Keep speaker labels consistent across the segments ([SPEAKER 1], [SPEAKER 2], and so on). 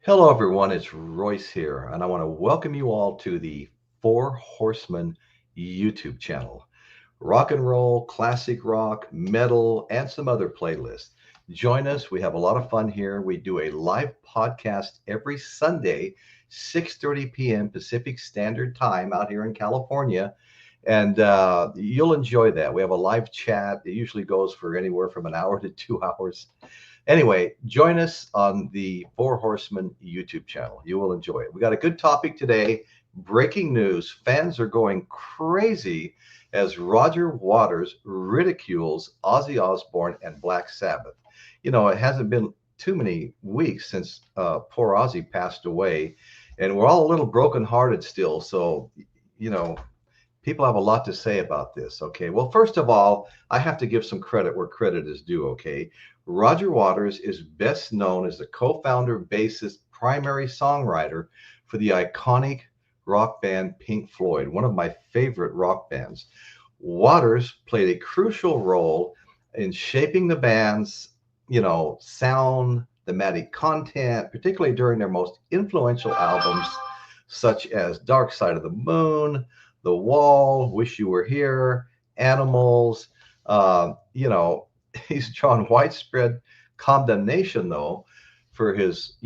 [SPEAKER 1] Hello, everyone. It's Royce here, and I want to welcome you all to the Four Horsemen YouTube channel. Rock and roll, classic rock, metal, and some other playlists. Join us. We have a lot of fun here. We do a live podcast every Sunday, 6:30 p.m. Pacific Standard Time out here in California. And you'll enjoy that. We have a live chat. It usually goes for anywhere from an hour to 2 hours. Anyway, join us on the Four Horsemen YouTube channel. You will enjoy it. We got a good topic today. Breaking news. Fans are going crazy as Roger Waters ridicules Ozzy Osbourne and Black Sabbath. You know, it hasn't been too many weeks since poor Ozzy passed away, and we're all a little brokenhearted still. So, you know, people have a lot to say about this. Okay. Well, first of all, I have to give some credit where credit is due. Okay. Roger Waters is best known as the co founder, bassist, primary songwriter for the iconic rock band Pink Floyd, one of my favorite rock bands. Waters played a crucial role in shaping the band's, sound, thematic content, particularly during their most influential albums, such as Dark Side of the Moon, The Wall, Wish You Were Here, Animals. He's drawn widespread condemnation, though, for his,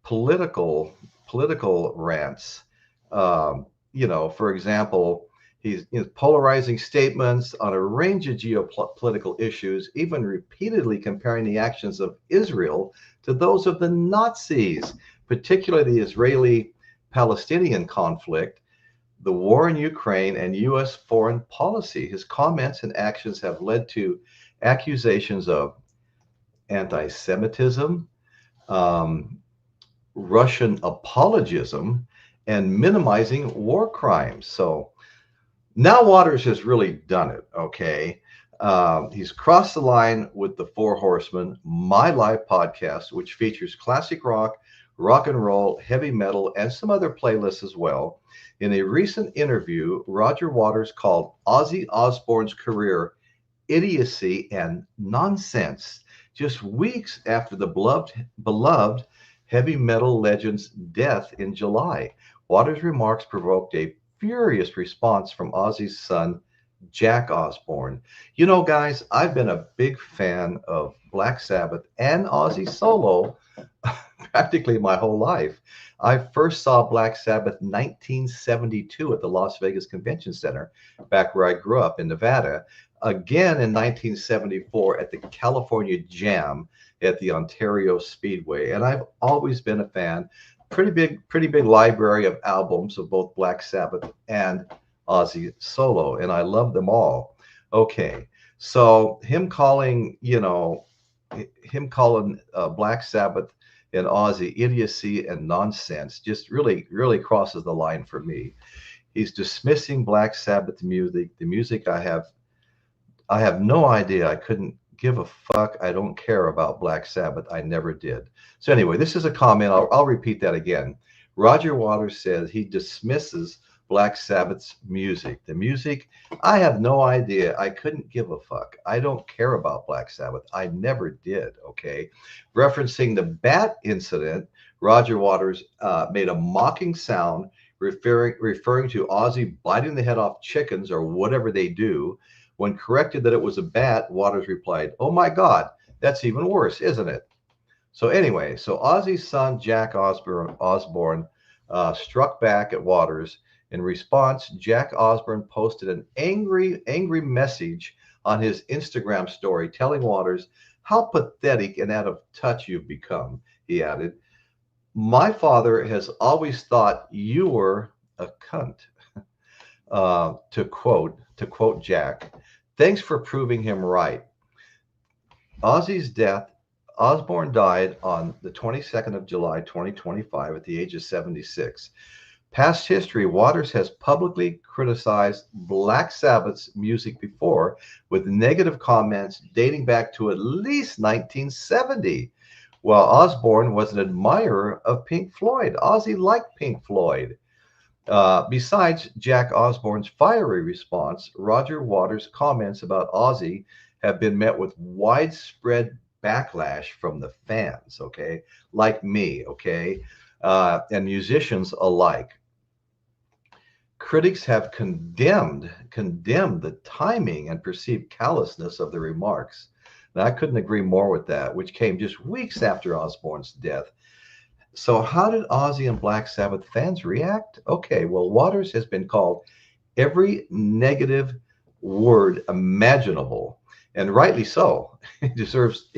[SPEAKER 1] political political rants. For example, he's polarizing statements on a range of geopolitical issues, even repeatedly comparing the actions of Israel to those of the Nazis, particularly the Israeli Palestinian conflict, the war in Ukraine, and U.S. foreign policy. His comments and actions have led to accusations of anti Semitism, um, Russian apologism, and minimizing war crimes. So now Waters has really done it. Okay. He's crossed the line with the Four Horsemen, my live podcast, which features classic rock and roll, heavy metal, and some other playlists as well. In a recent interview, Roger Waters called Ozzy Osbourne's career idiocy and nonsense just weeks after the beloved heavy metal legend's death in July. Waters' remarks provoked a furious response from Ozzy's son, Jack Osbourne. You know, guys, I've been a big fan of Black Sabbath and Ozzy solo practically my whole life. I first saw Black Sabbath 1972 at the Las Vegas Convention Center, back where I grew up in Nevada. Again in 1974 at the California Jam at the Ontario Speedway. And I've always been a fan. Pretty big library of albums of both Black Sabbath and Ozzy solo, and I love them all. Okay, so him calling Black Sabbath and Ozzy idiocy and nonsense just really crosses the line for me. He's dismissing Black Sabbath music, the music I have no idea. I couldn't give a fuck. I don't care about Black Sabbath. I never did. So anyway, this is a comment. I'll repeat that again. Roger Waters says he dismisses Black Sabbath's music. The music, I have no idea. I couldn't give a fuck. I don't care about Black Sabbath. I never did. Okay. Referencing the bat incident, Roger Waters made a mocking sound referring to Ozzy biting the head off chickens or whatever they do. When corrected that it was a bat, Waters replied, "Oh my God, that's even worse, isn't it?" So anyway, so Ozzy's son, Jack Osbourne struck back at Waters. In response, Jack Osbourne posted an angry message on his Instagram story telling Waters how pathetic and out of touch you've become. He added, "My father has always thought you were a cunt." To quote Jack, "Thanks for proving him right." Ozzy's death, Osbourne died on the 22nd of July, 2025, at the age of 76. Past history, Waters has publicly criticized Black Sabbath's music before with negative comments dating back to at least 1970. While Osbourne was an admirer of Pink Floyd, Ozzy liked Pink Floyd. Besides Jack Osbourne's fiery response, Roger Waters' comments about Ozzy have been met with widespread backlash from the fans, okay, like me, okay, and musicians alike. Critics have condemned the timing and perceived callousness of the remarks. And I couldn't agree more with that, which came just weeks after Osbourne's death. So how did Ozzy and Black Sabbath fans react? Okay, well, Waters has been called every negative word imaginable, and rightly so. He deserves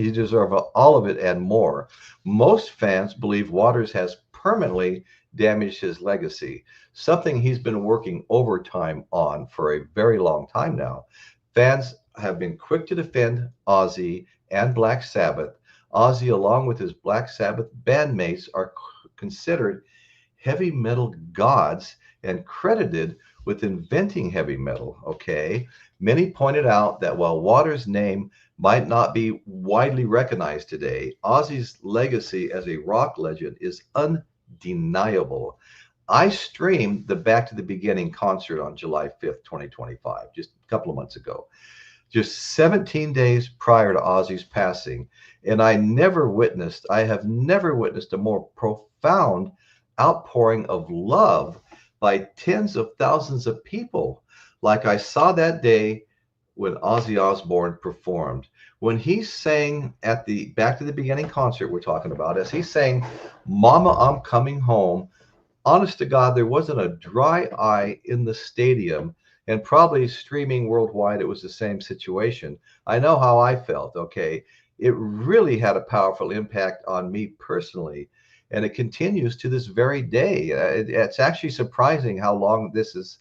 [SPEAKER 1] all of it and more. Most fans believe Waters has permanently damaged his legacy, something he's been working overtime on for a very long time now. Fans have been quick to defend Ozzy and Black Sabbath. Ozzy, along with his Black Sabbath bandmates, are considered heavy metal gods and credited with inventing heavy metal. Okay. Many pointed out that while Waters' name might not be widely recognized today, Ozzy's legacy as a rock legend is undeniable. I streamed the Back to the Beginning concert on July 5th, 2025, just a couple of months ago, just 17 days prior to Ozzy's passing. And I have never witnessed a more profound outpouring of love by tens of thousands of people like I saw that day when Ozzy Osbourne performed. When he sang at the Back to the Beginning concert we're talking about, as he sang, Mama, I'm Coming Home, honest to God, there wasn't a dry eye in the stadium, and probably streaming worldwide, it was the same situation. I know how I felt, okay? It really had a powerful impact on me personally, and it continues to this very day. It's actually surprising how long this has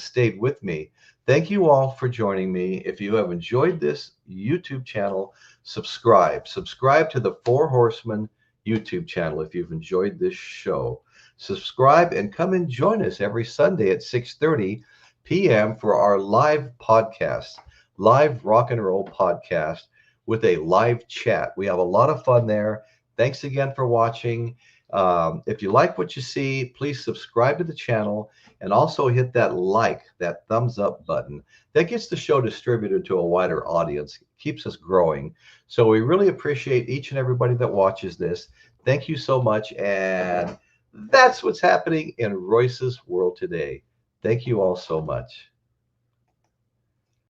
[SPEAKER 1] stayed with me. Thank you all for joining me. If you have enjoyed this YouTube channel, subscribe to the Four Horsemen YouTube channel if you've enjoyed this show. Subscribe and come and join us every Sunday at 6:30 p.m. for our live podcast, live rock and roll podcast with a live chat. We have a lot of fun there. Thanks again for watching. If you like what you see, please subscribe to the channel and also hit that thumbs up button. That gets the show distributed to a wider audience, keeps us growing. So we really appreciate each and everybody that watches this. Thank you so much. And that's what's happening in Royce's world today. Thank you all so much.